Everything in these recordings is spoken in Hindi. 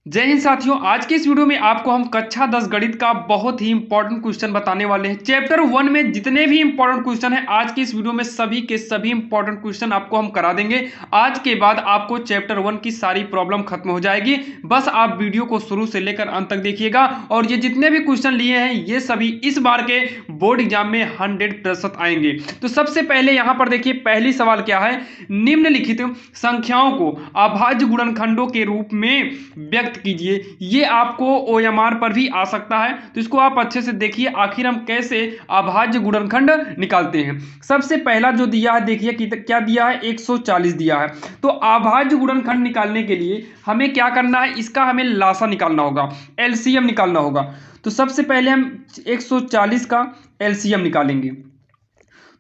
जय हिंद साथियों। आज के इस वीडियो में आपको हम कक्षा 10 गणित का बहुत ही इंपॉर्टेंट क्वेश्चन बताने वाले हैं। चैप्टर 1 में जितने भी इंपॉर्टेंट क्वेश्चन हैं आज के इस वीडियो में सभी के सभी इंपॉर्टेंट क्वेश्चन आपको हम करा देंगे। आज के बाद आपको चैप्टर 1 की सारी प्रॉब्लम खत्म हो जाएगी। बस आप वीडियो को शुरू से लेकर अंत तक देखिएगा और ये जितने भी क्वेश्चन लिए हैं ये सभी इस बार के बोर्ड एग्जाम में 100% आएंगे। तो सबसे पहले यहां पर देखिए, पहली सवाल क्या है, निम्नलिखित संख्याओं को अभाज्य गुणनखंडों के रूप में व्यक्त कीजिए। ये आपको ओएमआर पर भी आ सकता है, तो इसको आप अच्छे से देखिए आखिर हम कैसे अभाज्य गुणनखंड निकालते हैं। सबसे पहला जो दिया है देखिए कि क्या दिया है, 140 दिया है। तो अभाज्य गुणनखंड निकालने के लिए हमें क्या करना है, इसका हमें लासा निकालना होगा, एलसीएम निकालना होगा। तो सबसे पहले हम 140 का एलसीएम निकालेंगे।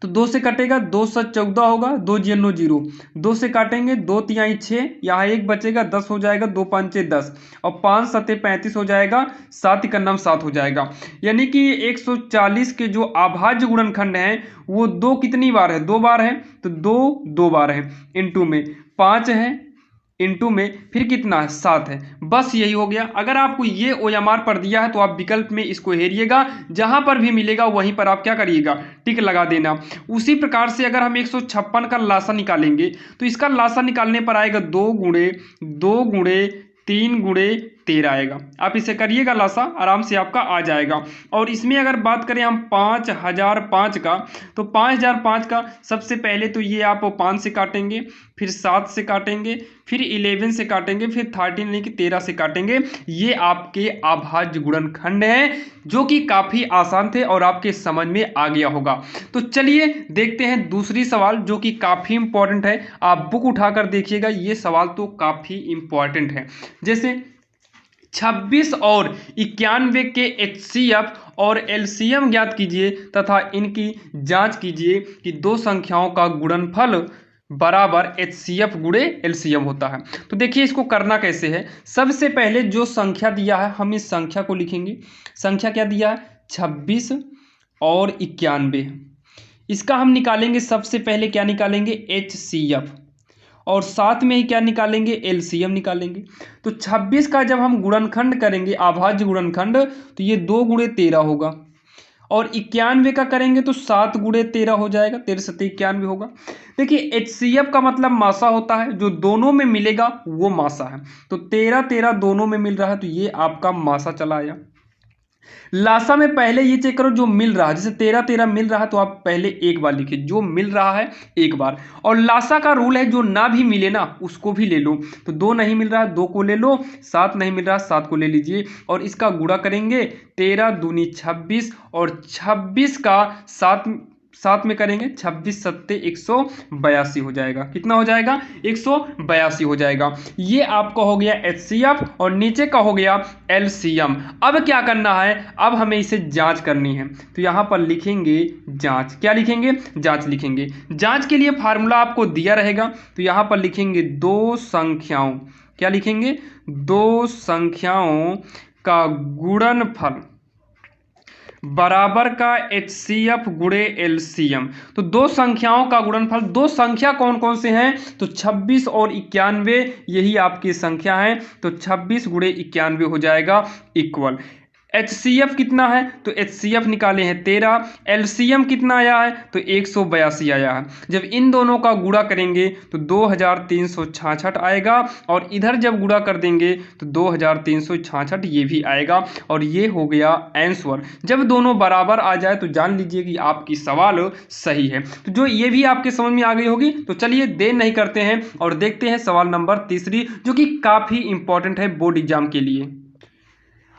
तो 2 से कटेगा, 2 7 14 होगा, 2 जीरो 0, 2 से काटेंगे, 2 तिहाई 6, यहाँ 1 बचेगा, 10 हो जाएगा, 2 5 10 और 5 7 35 हो जाएगा, 7 का नाम 7 हो जाएगा। यानी कि 140 के जो अभाज्य गुणनखंड हैं वो दो कितनी बार है, 2 बार है, तो 2 बार है, इनटू में 5 है, इनटू में फिर कितना है, 7 है। बस यही हो गया। अगर आपको ये ओएमआर पर दिया है तो आप विकल्प में इसको हेरिएगा, जहां पर भी मिलेगा वहीं पर आप क्या करिएगा, टिक लगा देना। उसी प्रकार से अगर हम 156 का लासा निकालेंगे तो इसका लासा निकालने पर आएगा 2 गुणे 2 गुणे 3 गुणे 13 आएगा। आप इसे करिएगा, लासा आराम से आपका आ जाएगा। और इसमें अगर बात करें हम 5005 का, तो 5005 का सबसे पहले तो ये आप 5 से काटेंगे, फिर 7 से काटेंगे, फिर 11 से काटेंगे, फिर 13 यानी कि 13 से काटेंगे। ये आपके अभाज्य गुणनखंड हैं जो कि काफी आसान थे और आपके समझ में आ गया होगा। तो चलिए देखते हैं दूसरी सवाल जो कि काफी इंपॉर्टेंट है। आप बुक उठाकर देखिएगा, ये सवाल तो काफी इंपॉर्टेंट है। जैसे 26 और 91 के एचसीएफ और एलसीएम ज्ञात कीजिए तथा इनकी जांच कीजिए कि दो संख्याओं का गुणनफल बराबर एचसीएफ गुणे एलसीएम होता है। तो देखिए इसको करना कैसे है। सबसे पहले जो संख्या दिया है हम इस संख्या को लिखेंगे। संख्या क्या दिया है, 26 और 91। इसका हम निकालेंगे, सबसे पहले क्या निकालेंगे, एचसीएफ, और साथ में ही क्या निकालेंगे, एलसीएम निकालेंगे। तो 26 का जब हम गुणनखंड करेंगे, अभाज्य गुणनखंड, तो ये 2 गुणे 13 होगा। और 91 का करेंगे तो 7 गुणे 13 हो जाएगा, 13 7 91 होगा। देखिए एचसीएफ का मतलब मासा होता है, जो दोनों में मिलेगा वो मासा है। तो 13 13 दोनों में मिल रहा है, तो ये आपका मासा चला आया। लासा में पहले ये चेक करो जो मिल रहा है, जैसे 13 13 मिल रहा है तो आप पहले एक बार लिखिए, जो मिल रहा है एक बार। और लासा का रूल है जो ना भी मिले ना उसको भी ले लो। तो 2 नहीं मिल रहा है 2 को ले लो, 7 नहीं मिल रहा है 7 को ले लीजिए और इसका गुणा करेंगे। 13 दूनी 26 और 26 का 7 में करेंगे, 26 सत्ते 182 हो जाएगा। कितना हो जाएगा, 182 हो जाएगा। ये आपका हो गया एचसीएफ और नीचे का हो गया एलसीएम। अब क्या करना है, अब हमें इसे जांच करनी है। तो यहां पर लिखेंगे जांच, क्या लिखेंगे, जांच लिखेंगे। जांच के लिए फार्मूला आपको दिया रहेगा, तो यहां पर लिखेंगे दो संख्याओं, क्या लिखेंगे, दो संख्याओं का गुणनफल बराबर का एचसीएफ गुणे एलसीएम। तो दो संख्याओं का गुणनफल, दो संख्या कौन कौन से हैं, तो 26 और 91, यही आपकी संख्या है। तो 26 गुणे 91 हो जाएगा इक्वल। एचसीएफ कितना है, तो एचसीएफ निकाले हैं 13, एलसीएम कितना आया है, तो 182 आया है। जब इन दोनों का गुणा करेंगे तो 2366 आएगा और इधर जब गुणा कर देंगे तो 2366 ये भी आएगा और ये हो गया आंसर। जब दोनों बराबर आ जाए तो जान लीजिए कि आपकी सवाल सही है। तो जो ये भी आपके समझ में आ गई होगी। तो चलिए देर नहीं करते हैं और देखते हैं सवाल नंबर तीसरी, जो कि काफी इंपॉर्टेंट है बोर्ड एग्जाम के लिए।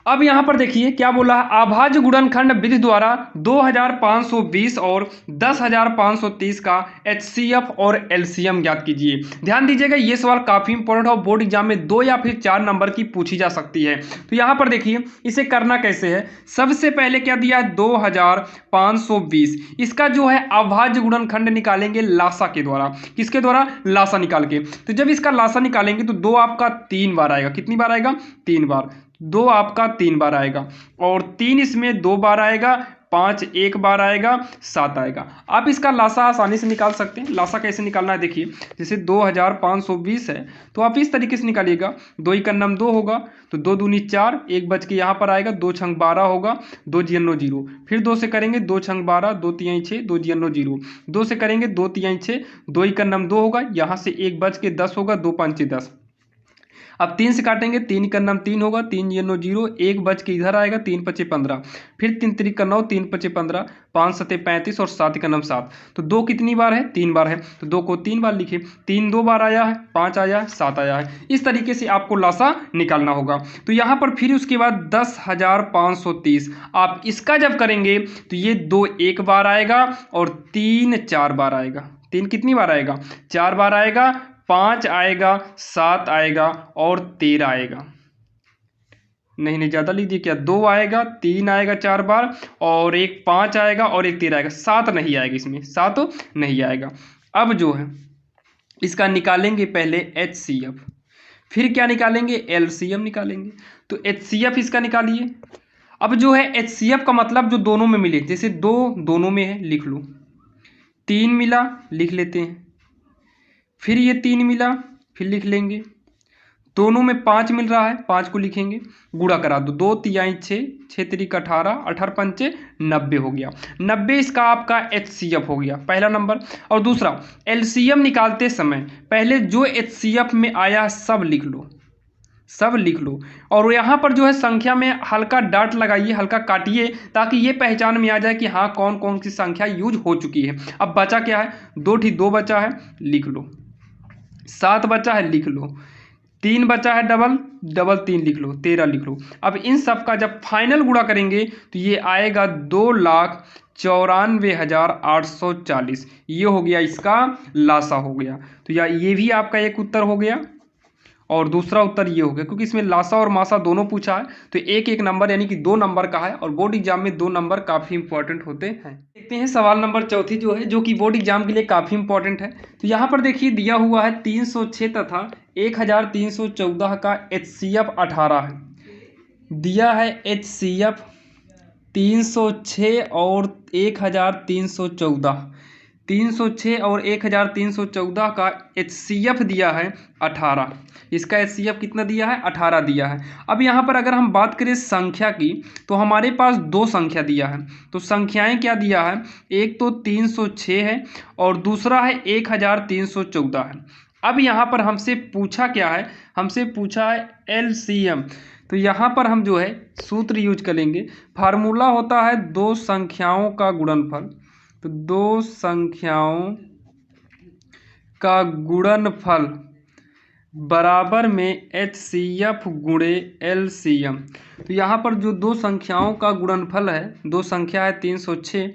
अब यहां पर देखिए क्या बोला है, अभाज्य गुणनखंड विधि द्वारा 2520 और 10530 का एचसीएफ और एलसीएम ज्ञात कीजिए। ध्यान दीजिएगा ये सवाल काफी इंपॉर्टेंट है, बोर्ड एग्जाम में 2 या फिर 4 नंबर की पूछी जा सकती है। तो यहां पर देखिए इसे करना कैसे है। सबसे पहले क्या दिया है, 2520, इसका जो है अभाज्य गुणनखंड निकालेंगे लासा के द्वारा। किसके द्वारा, लासा निकाल के। तो जब इसका लासा निकालेंगे तो 2 आपका 3 बार आएगा, कितनी बार आएगा, 3 बार। 2 आपका 3 बार आएगा और 3 इसमें 2 बार आएगा, 5 एक बार आएगा, 7 आएगा। आप इसका लासा आसानी से निकाल सकते हैं। लासा कैसे निकालना है देखिए, जैसे 2520 है तो आप इस तरीके से निकालिएगा, 2 ही का नम 2 होगा तो 2 दूनी 4, 1 बच के यहाँ पर आएगा, 2 छंग 12 होगा, 2 जीरो 0, फिर 2 से करेंगे 2 छंग 12, 2 तिहाई 6, 2 जीरो 0, 2 से करेंगे 2 तिहाई 6, 2 ही का नम 2 होगा, यहाँ से 1 बच के 10 होगा, 2 पंचे 10। अब 3 से काटेंगे, 3 का नाम 3 होगा, 3 जीरो 0, 1 बच के इधर आएगा, 3 पचे 15, फिर 3 3 का 9, 3 पचे 15, 5 सते 35 और 7 का नाम 7। तो 2 कितनी बार है? 3 बार है, तो 2 को 3 बार लिखे, 3 2 बार आया है, 5 आया है, 7 आया है। इस तरीके से आपको लासा निकालना होगा। तो यहाँ पर फिर उसके बाद 10,530 आप इसका जब करेंगे तो ये 2 एक बार आएगा और 3 4 बार आएगा। 3 कितनी बार आएगा? 4 बार आएगा, 5 आएगा, 7 आएगा और 13 आएगा। नहीं ज़्यादा लीजिए, क्या 2 आएगा, 3 आएगा 4 बार और एक 5 आएगा और एक 13 आएगा। 7 नहीं आएगा, इसमें 7 नहीं आएगा। अब जो है इसका निकालेंगे पहले HCF, फिर क्या निकालेंगे? LCM निकालेंगे। तो HCF इसका निकालिए। अब जो है HCF का मतलब जो दोनों में मिले, जैसे 2 दोनों में है लिख लो, 3 मिला लिख लेते हैं, फिर ये 3 मिला फिर लिख लेंगे, दोनों में 5 मिल रहा है, 5 को लिखेंगे, गुणा करा दो, 2 तिहाई 6, 6 तिरिक 18, 18 पंचे 90 हो गया। 90 इसका आपका HCF हो गया, पहला नंबर। और दूसरा LCM निकालते समय पहले जो HCF में आया सब लिख लो, सब लिख लो। और यहाँ पर जो है संख्या में हल्का डाट लगाइए, हल्का काटिए, ताकि ये पहचान में आ जाए कि हाँ कौन कौन सी संख्या यूज हो चुकी है। अब बचा क्या है? 2 बचा है, लिख लो। 7 बचा है, लिख लो। 3 बचा है, डबल 3 लिख लो, 13 लिख लो। अब इन सब का जब फाइनल गुणा करेंगे तो ये आएगा 2,94,840। ये हो गया इसका लासा हो गया। तो या ये भी आपका एक उत्तर हो गया और दूसरा उत्तर ये हो गया, क्योंकि इसमें लासा और मासा दोनों पूछा है तो एक एक नंबर यानी कि 2 नंबर का है। और बोर्ड एग्जाम में 2 नंबर काफ़ी इंपॉर्टेंट होते हैं। देखते हैं सवाल नंबर 4 जो है, जो कि बोर्ड एग्जाम के लिए काफ़ी इंपॉर्टेंट है। तो यहाँ पर देखिए दिया हुआ है 306 तथा 1314 का HCF 18 है। दिया है HCF 306 और 1314, 306 और 1314 का HCF दिया है 18। इसका HCF कितना दिया है? 18 दिया है। अब यहाँ पर अगर हम बात करें संख्या की, तो हमारे पास 2 संख्या दिया है। तो संख्याएं क्या दिया है? एक तो 306 है और दूसरा है 1314 है। अब यहाँ पर हमसे पूछा क्या है? हमसे पूछा है LCM। तो यहाँ पर हम जो है सूत्र यूज करेंगे। फार्मूला होता है 2 संख्याओं का गुणनफल। तो 2 संख्याओं का गुणनफल बराबर में HCF गुणे LCM। तो यहाँ पर जो 2 संख्याओं का गुणनफल है, 2 संख्या है 306,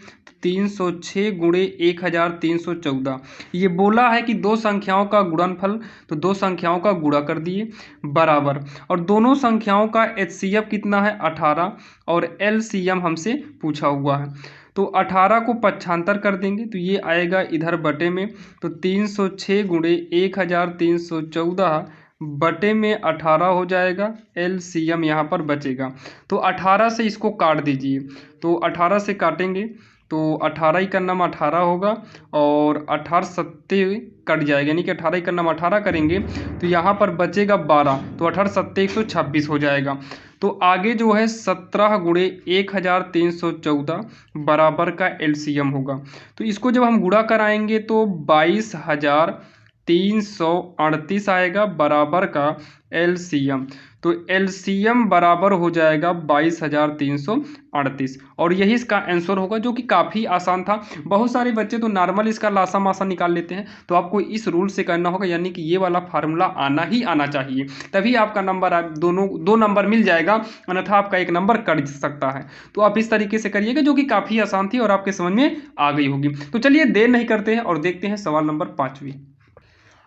306 गुणे 1314। ये बोला है कि 2 संख्याओं का गुणनफल, तो 2 संख्याओं का गुणा कर दिए बराबर, और दोनों संख्याओं का HCF कितना है? 18 और LCM हमसे पूछा हुआ है। तो 18 को पक्षांतर कर देंगे तो ये आएगा इधर बटे में, तो 306 गुणे 1314 बटे में 18 हो जाएगा। LCM यहाँ पर बचेगा, तो 18 से इसको काट दीजिए। तो 18 से काटेंगे तो 18 ही का नाम 18 होगा और 18 सत्ते कट जाएगा, यानी कि 18 ही का नाम 18 करेंगे तो यहाँ पर बचेगा 12, तो 18 सत्ते 126 हो जाएगा। तो आगे जो है 17 गुणे 1314 बराबर का LCM होगा। तो इसको जब हम गुणा कराएंगे तो 22,338 आएगा बराबर का LCM। तो LCM बराबर हो जाएगा 22,338 और यही इसका आंसर होगा, जो कि काफ़ी आसान था। बहुत सारे बच्चे तो नॉर्मल इसका लासा मासा निकाल लेते हैं, तो आपको इस रूल से करना होगा, यानी कि ये वाला फार्मूला आना ही आना चाहिए, तभी आपका नंबर दोनों 2 नंबर मिल जाएगा, अन्यथा आपका 1 नंबर कट सकता है। तो आप इस तरीके से करिएगा, जो कि काफ़ी आसान थी और आपके समझ में आ गई होगी। तो चलिए देर नहीं करते हैं और देखते हैं सवाल नंबर 5।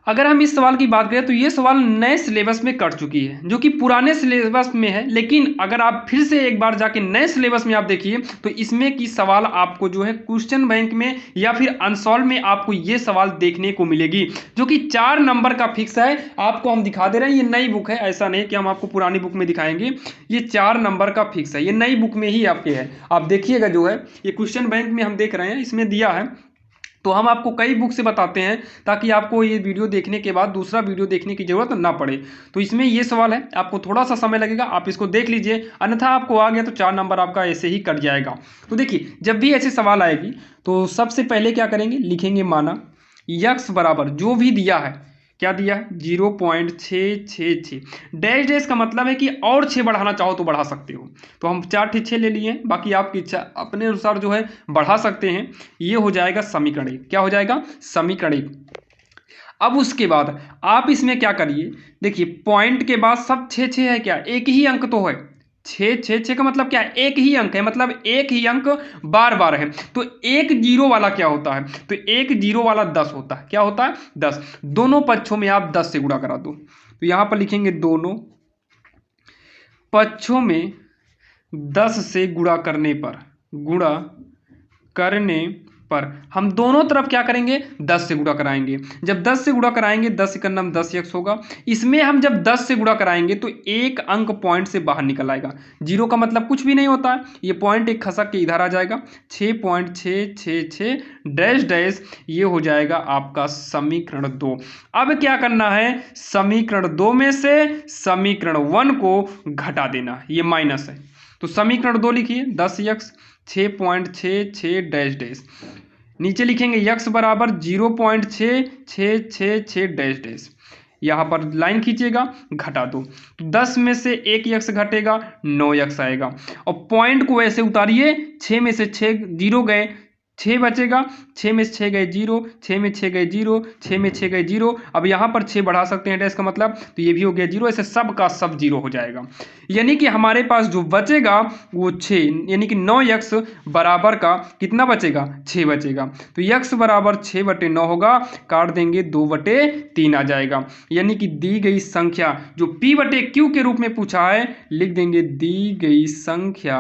अगर हम इस सवाल की बात करें तो ये सवाल नए सिलेबस में कट चुकी है, जो कि पुराने सिलेबस में है। लेकिन अगर आप फिर से एक बार जाके नए सिलेबस में आप देखिए तो इसमें की सवाल आपको जो है क्वेश्चन बैंक में या फिर अनसॉल्व में आपको ये सवाल देखने को मिलेगी, जो कि 4 नंबर का फिक्स है। आपको हम दिखा दे रहे हैं, ये नई बुक है, ऐसा नहीं कि हम आपको पुरानी बुक में दिखाएंगे। ये 4 नंबर का फिक्स है, ये नई बुक में ही आपके है। आप देखिएगा जो है ये क्वेश्चन बैंक में हम देख रहे हैं, इसमें दिया है। तो हम आपको कई बुक से बताते हैं ताकि आपको ये वीडियो देखने के बाद दूसरा वीडियो देखने की जरूरत ना पड़े। तो इसमें ये सवाल है, आपको थोड़ा सा समय लगेगा, आप इसको देख लीजिए, अन्यथा आपको आ गया तो 4 नंबर आपका ऐसे ही कट जाएगा। तो देखिए जब भी ऐसे सवाल आएगी तो सबसे पहले क्या करेंगे, लिखेंगे माना यक्स बराबर जो भी दिया है, क्या दिया है 0.666। डैश डैश का मतलब है कि और 6 बढ़ाना चाहो तो बढ़ा सकते हो। तो हम 4 ठे 6 ले लिए हैं, बाकी आपकी इच्छा अपने अनुसार जो है बढ़ा सकते हैं। ये हो जाएगा समीकरण 1। क्या हो जाएगा, समीकरण 1। अब उसके बाद आप इसमें क्या करिए, देखिए पॉइंट के बाद सब 6 है, क्या एक ही अंक तो है। 6 का मतलब क्या है, एक ही अंक है, मतलब एक ही अंक बार बार है। तो एक जीरो वाला क्या होता है, तो एक जीरो वाला 10 होता है। क्या होता है, 10। दोनों पक्षों में आप 10 से गुणा करा दो। तो यहां पर लिखेंगे दोनों पक्षों में 10 से गुणा करने पर हम दोनों तरफ क्या करेंगे, 10 से गुणा कराएंगे। जब 10 से गुणा कराएंगे 10 एक 10 यक्स होगा। इसमें हम जब 10 से गुणा कराएंगे तो एक अंक पॉइंट से बाहर निकल आएगा। जीरो का मतलब कुछ भी नहीं होता है, ये पॉइंट एक खसक के इधर आ जाएगा। 6.666 डैश डैश, ये हो जाएगा आपका समीकरण 2। अब क्या करना है, समीकरण 2 में से समीकरण 1 को घटा देना, ये माइनस है। तो समीकरण 2 लिखिए 10 यक्स 6.66 डैश डैश, नीचे लिखेंगे यक्स बराबर 0.6666 डैश डैश। यहां पर लाइन खींचिएगा, घटा दो। 10 में से 1 यक्स घटेगा, 9 यक्स आएगा। और पॉइंट को ऐसे उतारिए, 6 में से 6 जीरो गए, 6 बचेगा। 6 में से 6 गए जीरो, 6 में 6 गए जीरो, 6 में 6 गए जीरो। अब यहाँ पर 6 बढ़ा सकते हैं डैश का मतलब, तो ये भी हो गया जीरो। ऐसे सब का सब जीरो हो जाएगा। यानी कि हमारे पास जो बचेगा वो 6, यानी कि 9 यक्स बराबर का कितना बचेगा, 6 बचेगा। तो यक्स बराबर 6/9 होगा, काट देंगे 2/3 आ जाएगा। यानी कि दी गई संख्या जो P/Q के रूप में पूछा है, लिख देंगे दी गई संख्या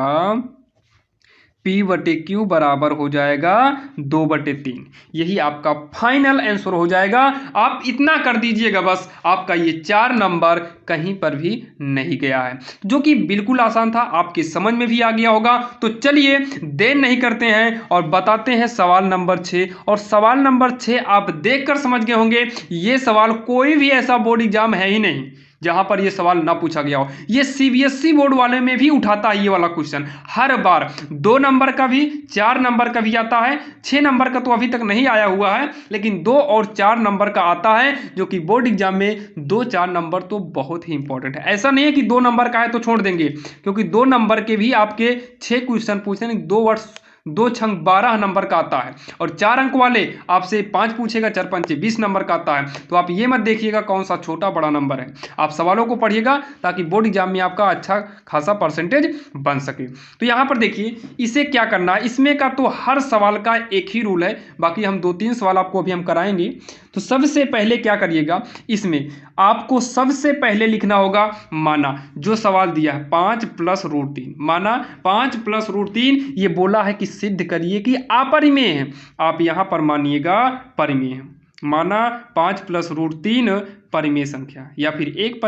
P/Q बराबर हो जाएगा 2/3। यही आपका फाइनल आंसर हो जाएगा। आप इतना कर दीजिएगा बस, आपका ये 4 नंबर कहीं पर भी नहीं गया है, जो कि बिल्कुल आसान था, आपके समझ में भी आ गया होगा। तो चलिए देर नहीं करते हैं और बताते हैं सवाल नंबर 6। और सवाल नंबर 6 आप देखकर समझ गए होंगे, ये सवाल कोई भी ऐसा बोर्ड एग्जाम है ही नहीं जहां पर ये सवाल ना पूछा गया हो। ये सीबीएसई बोर्ड वाले में भी उठाता है ये वाला क्वेश्चन हर बार। 2 नंबर का भी, 4 नंबर का भी आता है। 6 नंबर का तो अभी तक नहीं आया हुआ है, लेकिन 2 और 4 नंबर का आता है, जो कि बोर्ड एग्जाम में 2-4 नंबर तो बहुत ही इंपॉर्टेंट है। ऐसा नहीं है कि 2 नंबर का है तो छोड़ देंगे, क्योंकि 2 नंबर के भी आपके 6 क्वेश्चन पूछे, 2 वर्ष 2 छंग 12 नंबर का आता है। और 4 अंक वाले आपसे 5 पूछेगा, 4 पंचे 20 नंबर का आता है। तो आप ये मत देखिएगा कौन सा छोटा बड़ा नंबर है, आप सवालों को पढ़िएगा ताकि बोर्ड एग्जाम में आपका अच्छा खासा परसेंटेज बन सके। तो यहाँ पर देखिए इसे क्या करना है, इसमें का तो हर सवाल का एक ही रूल है, बाकी हम 2-3 सवाल आपको अभी हम कराएंगे। तो सबसे पहले क्या करिएगा, इसमें आपको सबसे पहले लिखना होगा माना जो सवाल दिया है 5 + √3, माना 5 + √3, ये बोला है कि सिद्ध करिए कि अपरिमेय है। आप यहां पर मानिएगा परिमेय है, माना 5 + √3 परिमेय संख्या या फिर एक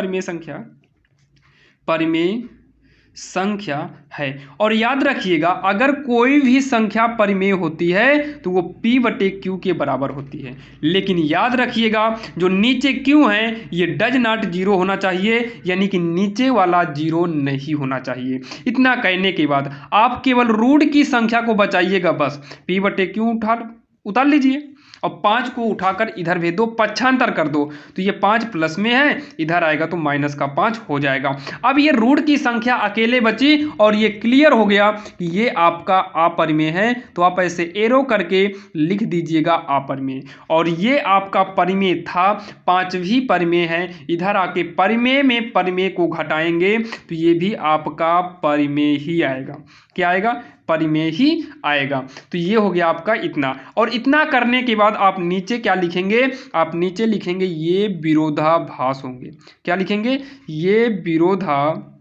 परिमेय संख्या है। और याद रखिएगा अगर कोई भी संख्या परिमेय होती है तो वो P/Q के बराबर होती है। लेकिन याद रखिएगा जो नीचे Q है ये डज नॉट जीरो होना चाहिए, यानी कि नीचे वाला जीरो नहीं होना चाहिए। इतना कहने के बाद आप केवल रूट की संख्या को बचाइएगा बस। P/Q उतार लीजिए और 5 को उठाकर इधर भेज दो, पक्षांतर कर दो, तो ये 5 प्लस में है, इधर आएगा तो -5 हो जाएगा। अब ये रूट की संख्या अकेले बची और ये क्लियर हो गया कि ये आपका अपरिमेय है। तो आप ऐसे एरो करके लिख दीजिएगा अपरिमेय। और ये आपका परिमेय था, 5 भी परिमेय है, इधर आके परिमेय में परिमेय को घटाएंगे तो ये भी आपका परिमेय ही आएगा। क्या आएगा, परिमेय ही आएगा। तो ये हो गया आपका इतना। और इतना करने के बाद आप नीचे क्या लिखेंगे, आप नीचे लिखेंगे ये विरोधाभास होंगे। क्या लिखेंगे, ये विरोधाभास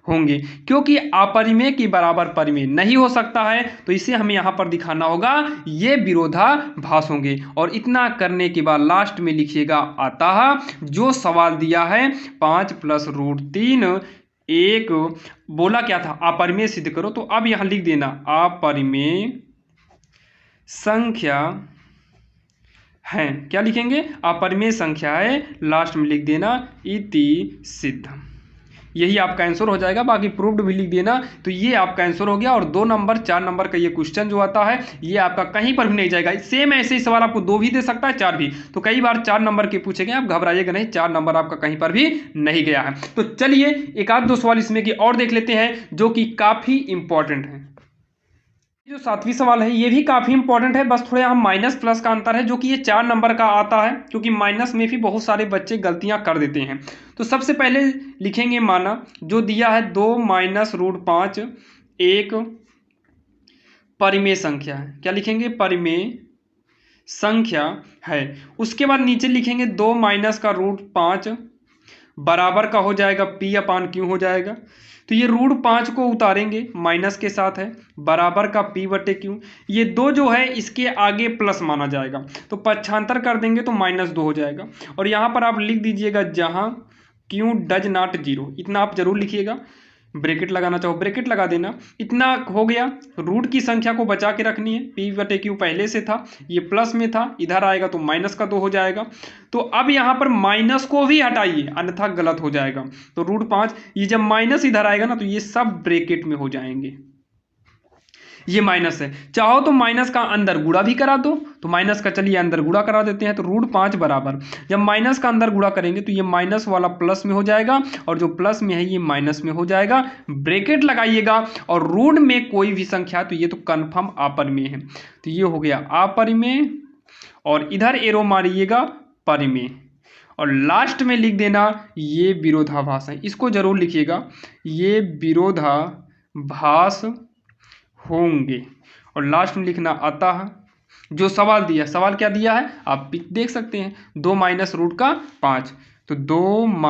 होंगे, क्योंकि अपरिमेय के बराबर परिमेय नहीं हो सकता है, तो इसे हमें यहाँ पर दिखाना होगा ये विरोधाभास होंगे। और इतना करने के बाद लास्ट में लिखिएगा अतः जो सवाल दिया है 5 + √3 एक बोला क्या था, अपरिमेय सिद्ध करो। तो अब यहाँ लिख देना अपरिमेय संख्या है। क्या लिखेंगे, अपरिमेय संख्या है, लास्ट में लिख देना इति सिद्ध। यही आपका आंसर हो जाएगा। बाकी प्रूव्ड भी लिख देना। तो ये आपका आंसर हो गया। और 2 नंबर 4 नंबर का ये क्वेश्चन जो आता है ये आपका कहीं पर भी नहीं जाएगा। सेम ऐसे ही सवाल आपको 2 भी दे सकता है, 4 भी। तो कई बार 4 नंबर के पूछे गए, आप घबराइएगा नहीं, 4 नंबर आपका कहीं पर भी नहीं गया है। तो चलिए एक आध 2 सवाल इसमें की और देख लेते हैं जो कि काफी इंपॉर्टेंट है। जो 7वीं सवाल है ये भी काफी इंपॉर्टेंट है, बस थोड़ा हम माइनस प्लस का अंतर है, जो कि ये 4 नंबर का आता है, क्योंकि माइनस में भी बहुत सारे बच्चे गलतियां कर देते हैं। तो सबसे पहले लिखेंगे माना जो दिया है 2 - √5 एक परिमेय संख्या है। क्या लिखेंगे, परिमेय संख्या है। उसके बाद नीचे लिखेंगे 2 - √5 बराबर का हो जाएगा P/Q हो जाएगा। तो ये √5 को उतारेंगे, माइनस के साथ है, बराबर का P/Q। ये 2 जो है इसके आगे प्लस माना जाएगा, तो पक्षांतर कर देंगे तो -2 हो जाएगा। और यहाँ पर आप लिख दीजिएगा जहाँ Q डज नॉट 0, इतना आप जरूर लिखिएगा। ब्रैकेट लगाना चाहो ब्रैकेट लगा देना। इतना हो गया। रूट की संख्या को बचा के रखनी है। P/Q पहले से था, ये प्लस में था, इधर आएगा तो -2 हो जाएगा। तो अब यहाँ पर माइनस को भी हटाइए, अन्यथा गलत हो जाएगा। तो √5 ये जब माइनस इधर आएगा ना तो ये सब ब्रैकेट में हो जाएंगे। ये माइनस है, चाहो तो माइनस का अंदर गुणा भी करा दो, तो माइनस का चलिए अंदर गुणा करा देते हैं। तो √5 बराबर जब माइनस का अंदर गुणा करेंगे तो ये माइनस वाला प्लस में हो जाएगा, और जो प्लस में है ये माइनस में हो जाएगा। ब्रैकेट लगाइएगा, और रूट में कोई भी संख्या तो ये तो कन्फर्म अपरिमेय है। तो ये हो गया अपरिमेय, और इधर एरो मारिएगा परिमेय, और लास्ट में लिख देना ये विरोधाभास है। इसको जरूर लिखिएगा, ये विरोधाभास होंगे। और लास्ट में लिखना अतः जो सवाल दिया, सवाल क्या दिया है आप देख सकते हैं, 2 - √5। तो 2 -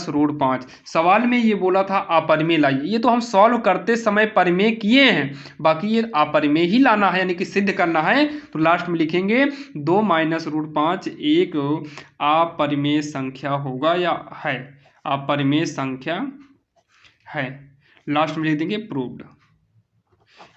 √5 सवाल में ये बोला था अपरिमेय लाइए। ये तो हम सॉल्व करते समय परिमेय किए हैं, बाकी ये अपरिमेय ही लाना है, यानी कि सिद्ध करना है। तो लास्ट में लिखेंगे 2 - √5 एक अपरिमेय संख्या होगा या है, अपरिमेय संख्या है। लास्ट में लिख देंगे प्रूव्ड।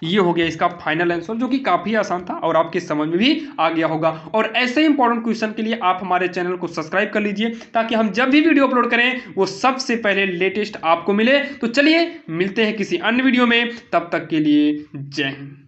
ये हो गया इसका फाइनल आंसर, जो कि काफी आसान था और आपके समझ में भी आ गया होगा। और ऐसे इंपॉर्टेंट क्वेश्चन के लिए आप हमारे चैनल को सब्सक्राइब कर लीजिए, ताकि हम जब भी वीडियो अपलोड करें वो सबसे पहले लेटेस्ट आपको मिले। तो चलिए मिलते हैं किसी अन्य वीडियो में, तब तक के लिए जय हिंद।